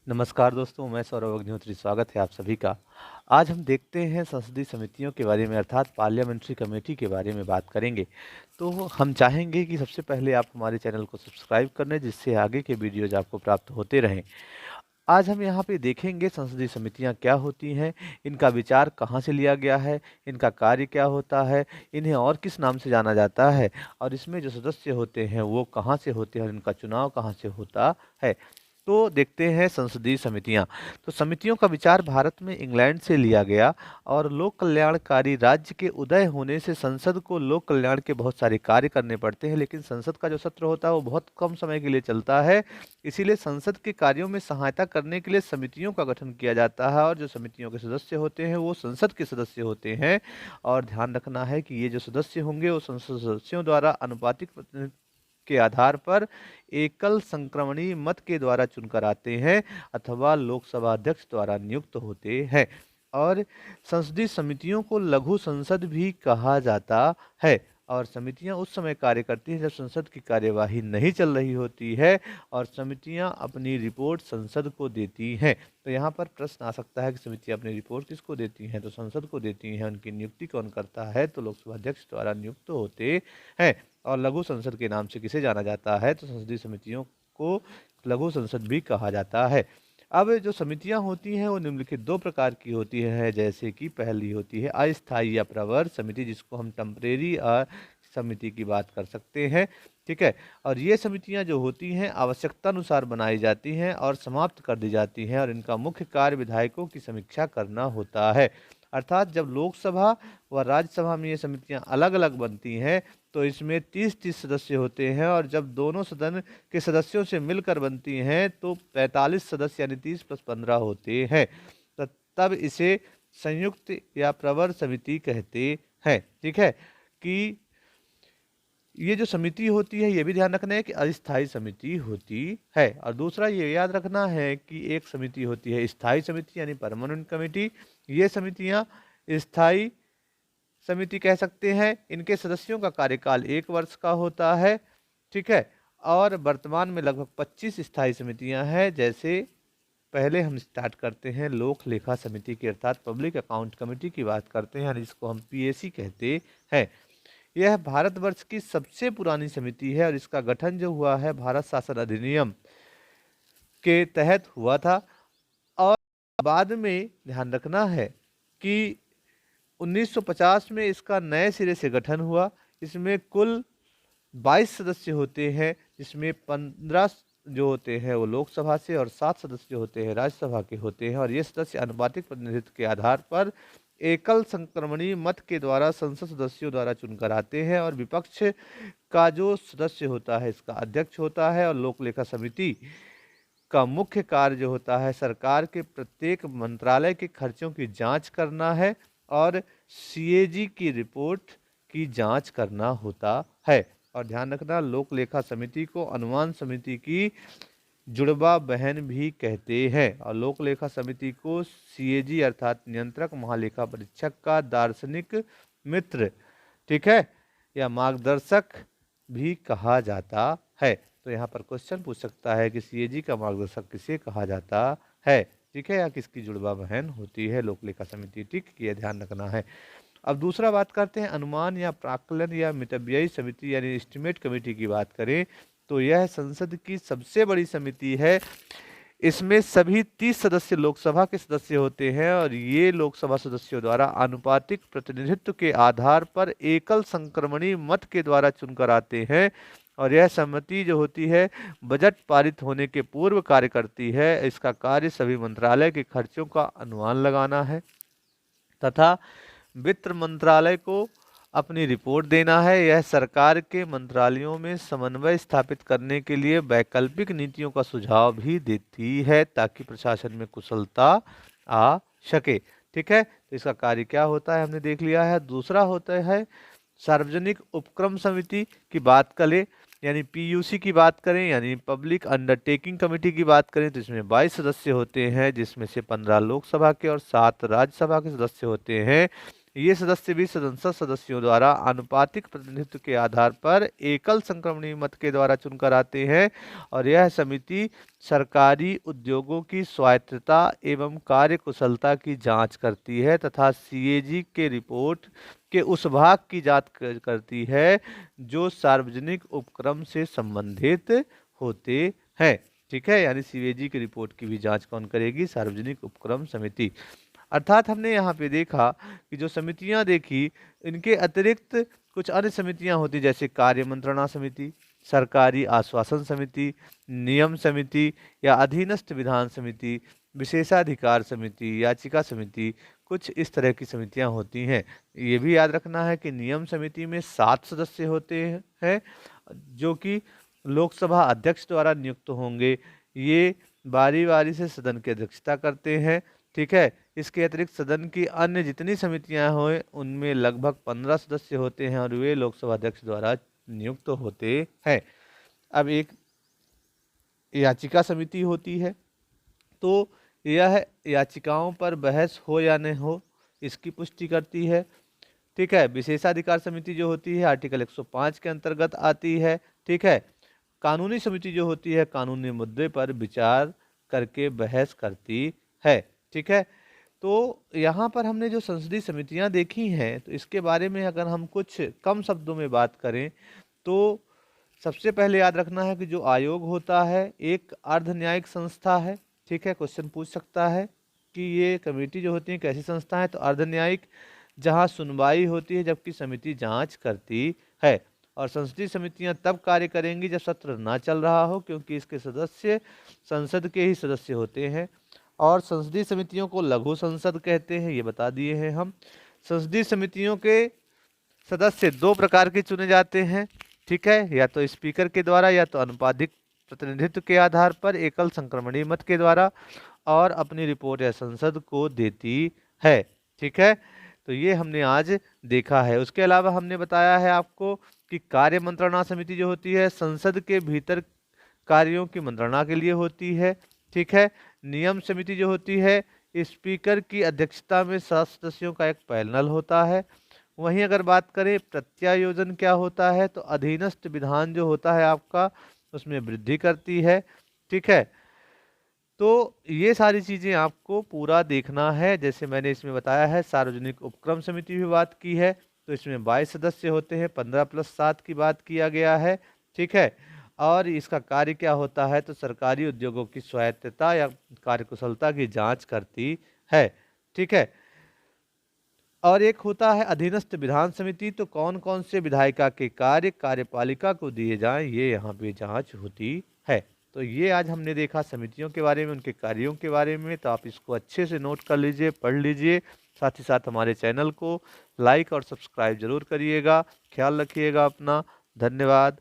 नमस्कार दोस्तों, मैं सौरभ अग्निहोत्री। स्वागत है आप सभी का। आज हम देखते हैं संसदीय समितियों के बारे में, अर्थात पार्लियामेंट्री कमेटी के बारे में बात करेंगे। तो हम चाहेंगे कि सबसे पहले आप हमारे चैनल को सब्सक्राइब कर लें, जिससे आगे के वीडियोज आपको प्राप्त होते रहें। आज हम यहाँ पे देखेंगे संसदीय समितियाँ क्या होती हैं, इनका विचार कहाँ से लिया गया है, इनका कार्य क्या होता है, इन्हें और किस नाम से जाना जाता है, और इसमें जो सदस्य होते हैं वो कहाँ से होते हैं और इनका चुनाव कहाँ से होता है। तो देखते हैं संसदीय समितियां। तो समितियों का विचार भारत में इंग्लैंड से लिया गया, और लोक कल्याणकारी राज्य के उदय होने से संसद को लोक कल्याण के बहुत सारे कार्य करने पड़ते हैं, लेकिन संसद का जो सत्र होता है वो बहुत कम समय के लिए चलता है। इसीलिए संसद के कार्यों में सहायता करने के लिए समितियों का गठन किया जाता है, और जो समितियों के सदस्य होते हैं वो संसद के सदस्य होते हैं। और ध्यान रखना है कि ये जो सदस्य होंगे वो संसद सदस्यों द्वारा अनुपातिक प्रतिनिधित्व के आधार पर एकल संक्रमणीय मत के द्वारा चुनकर आते हैं, अथवा लोकसभा अध्यक्ष द्वारा नियुक्त होते हैं। और संसदीय समितियों को लघु संसद भी कहा जाता है। और समितियां उस समय कार्य करती हैं जब संसद की कार्यवाही नहीं चल रही होती है, और समितियां अपनी रिपोर्ट संसद को देती हैं। तो यहाँ पर प्रश्न आ सकता है कि समितियां अपनी रिपोर्ट किसको देती हैं, तो संसद को देती हैं। उनकी नियुक्ति कौन करता है, तो लोकसभा अध्यक्ष द्वारा नियुक्त होते हैं। और लघु संसद के नाम से किसे जाना जाता है, तो संसदीय समितियों को लघु संसद भी कहा जाता है। अब जो समितियां होती हैं वो निम्नलिखित दो प्रकार की होती है। जैसे कि पहली होती है अस्थायी या प्रवर समिति, जिसको हम टेम्परेरी समिति की बात कर सकते हैं। ठीक है। और ये समितियां जो होती हैं आवश्यकता अनुसार बनाई जाती हैं और समाप्त कर दी जाती हैं, और इनका मुख्य कार्य विधायकों की समीक्षा करना होता है। अर्थात जब लोकसभा व राज्यसभा में ये समितियां अलग अलग बनती हैं तो इसमें 30-30 सदस्य होते हैं, और जब दोनों सदन के सदस्यों से मिलकर बनती हैं तो 45 सदस्य यानी 30+15 होते हैं। तब इसे संयुक्त या प्रवर समिति कहते हैं। ठीक है। कि ये जो समिति होती है ये भी ध्यान रखना है कि अस्थायी समिति होती है। और दूसरा ये याद रखना है कि एक समिति होती है स्थायी समिति यानी परमानेंट कमेटी। ये समितियां स्थायी समिति कह सकते हैं। इनके सदस्यों का कार्यकाल 1 वर्ष का होता है। ठीक है। और वर्तमान में लगभग 25 स्थायी समितियां हैं। जैसे पहले हम स्टार्ट करते हैं लोक लेखा समिति की, अर्थात पब्लिक अकाउंट कमेटी की बात करते हैं, जिसको हम पीएसी कहते हैं। यह भारतवर्ष की सबसे पुरानी समिति है, और इसका गठन जो हुआ है भारत शासन अधिनियम के तहत हुआ था। और बाद में ध्यान रखना है कि 1950 में इसका नए सिरे से गठन हुआ। इसमें कुल 22 सदस्य होते हैं, जिसमें 15 जो होते हैं वो लोकसभा से और 7 सदस्य होते हैं राज्यसभा के होते हैं। और ये सदस्य अनुपातिक प्रतिनिधित्व के आधार पर एकल संक्रमणीय मत के द्वारा संसद सदस्यों द्वारा चुनकर आते हैं। और विपक्ष का जो सदस्य होता है इसका अध्यक्ष होता है। और लोक लेखा समिति का मुख्य कार्य जो होता है सरकार के प्रत्येक मंत्रालय के खर्चों की जांच करना है, और सीएजी की रिपोर्ट की जांच करना होता है। और ध्यान रखना लोक लेखा समिति को अनुमान समिति की जुड़वा बहन भी कहते हैं। और लोक लेखा समिति को सीएजी अर्थात नियंत्रक महालेखा परीक्षक का दार्शनिक मित्र, ठीक है, या मार्गदर्शक भी कहा जाता है। तो यहाँ पर क्वेश्चन पूछ सकता है कि सीएजी का मार्गदर्शक किसे कहा जाता है। ठीक है। या किसकी जुड़वा बहन होती है लोक लेखा समिति। ठीक, ये ध्यान रखना है। अब दूसरा बात करते हैं अनुमान या प्राक्कलन या मितव्ययी समिति यानी एस्टिमेट कमेटी की बात करें तो यह संसद की सबसे बड़ी समिति है। इसमें सभी 30 सदस्य लोकसभा के सदस्य होते हैं, और ये लोकसभा सदस्यों द्वारा आनुपातिक प्रतिनिधित्व के आधार पर एकल संक्रमणीय मत के द्वारा चुनकर आते हैं। और यह समिति जो होती है बजट पारित होने के पूर्व कार्य करती है। इसका कार्य सभी मंत्रालय के खर्चों का अनुमान लगाना है तथा वित्त मंत्रालय को अपनी रिपोर्ट देना है। यह सरकार के मंत्रालयों में समन्वय स्थापित करने के लिए वैकल्पिक नीतियों का सुझाव भी देती है ताकि प्रशासन में कुशलता आ सके। ठीक है। तो इसका कार्य क्या होता है हमने देख लिया है। दूसरा होता है सार्वजनिक उपक्रम समिति की बात करें यानी पीयूसी की बात करें यानी पब्लिक अंडरटेकिंग कमेटी की बात करें तो इसमें 22 सदस्य होते हैं, जिसमें से 15 लोकसभा के और 7 राज्यसभा के सदस्य होते हैं। ये सदस्य भी संसद सदस्यों द्वारा आनुपातिक प्रतिनिधित्व के आधार पर एकल संक्रमणीय मत के द्वारा चुनकर आते हैं और यह समिति सरकारी उद्योगों की स्वायत्तता एवं कार्यकुशलता की जांच करती है तथा सीएजी के रिपोर्ट के उस भाग की जांच करती है जो सार्वजनिक उपक्रम से संबंधित होते हैं। ठीक है, यानी सीएजी की रिपोर्ट की भी जांच कौन करेगी? सार्वजनिक उपक्रम समिति। अर्थात हमने यहाँ पे देखा कि जो समितियां देखी, इनके अतिरिक्त कुछ अन्य समितियां होती जैसे कार्य मंत्रणा समिति, सरकारी आश्वासन समिति, नियम समिति या अधीनस्थ विधान समिति, विशेषाधिकार समिति, याचिका समिति, कुछ इस तरह की समितियां होती हैं। ये भी याद रखना है कि नियम समिति में 7 सदस्य होते हैं जो कि लोकसभा अध्यक्ष द्वारा नियुक्त होंगे। ये बारी बारी से सदन की अध्यक्षता करते हैं। ठीक है, इसके अतिरिक्त सदन की अन्य जितनी समितियां हों उनमें लगभग 15 सदस्य होते हैं और वे लोकसभा अध्यक्ष द्वारा नियुक्त होते हैं। अब एक याचिका समिति होती है, तो यह याचिकाओं पर बहस हो या न हो इसकी पुष्टि करती है। ठीक है, विशेषाधिकार समिति जो होती है आर्टिकल 105 के अंतर्गत आती है। ठीक है, कानूनी समिति जो होती है कानूनी मुद्दे पर विचार करके बहस करती है। ठीक है, तो यहाँ पर हमने जो संसदीय समितियाँ देखी हैं, तो इसके बारे में अगर हम कुछ कम शब्दों में बात करें तो सबसे पहले याद रखना है कि जो आयोग होता है एक अर्ध न्यायिक संस्था है। ठीक है, क्वेश्चन पूछ सकता है कि ये कमेटी जो होती है कैसी संस्था है, तो अर्ध न्यायिक, जहाँ सुनवाई होती है जबकि समिति जांच करती है। और संसदीय समितियां तब कार्य करेंगी जब सत्र ना चल रहा हो, क्योंकि इसके सदस्य संसद के ही सदस्य होते हैं। और संसदीय समितियों को लघु संसद कहते हैं, ये बता दिए हैं हम। संसदीय समितियों के सदस्य 2 प्रकार के चुने जाते हैं। ठीक है, या तो स्पीकर के द्वारा या तो अनुपातिक प्रतिनिधित्व के आधार पर एकल संक्रमणीय मत के द्वारा, और अपनी रिपोर्ट या संसद को देती है। ठीक है, तो ये हमने आज देखा है। उसके अलावा हमने बताया है आपको कि कार्य मंत्रणा समिति जो होती है संसद के भीतर कार्यों की मंत्रणा के लिए होती है। ठीक है, नियम समिति जो होती है स्पीकर की अध्यक्षता में 7 सदस्यों का एक पैनल होता है। वहीं अगर बात करें प्रत्यायोजन क्या होता है, तो अधीनस्थ विधान जो होता है आपका उसमें वृद्धि करती है। ठीक है, तो ये सारी चीज़ें आपको पूरा देखना है। जैसे मैंने इसमें बताया है सार्वजनिक उपक्रम समिति भी बात की है, तो इसमें 22 सदस्य होते हैं, 15 + 7 की बात किया गया है। ठीक है, और इसका कार्य क्या होता है, तो सरकारी उद्योगों की स्वायत्तता या कार्यकुशलता की जांच करती है। ठीक है, और एक होता है अधीनस्थ विधान समिति, तो कौन कौन से विधायिका के कार्य कार्यपालिका को दिए जाएं, ये यहाँ पे जांच होती है। तो ये आज हमने देखा समितियों के बारे में, उनके कार्यों के बारे में। तो आप इसको अच्छे से नोट कर लीजिए, पढ़ लीजिए। साथ ही साथ हमारे चैनल को लाइक और सब्सक्राइब जरूर करिएगा। ख्याल रखिएगा अपना। धन्यवाद।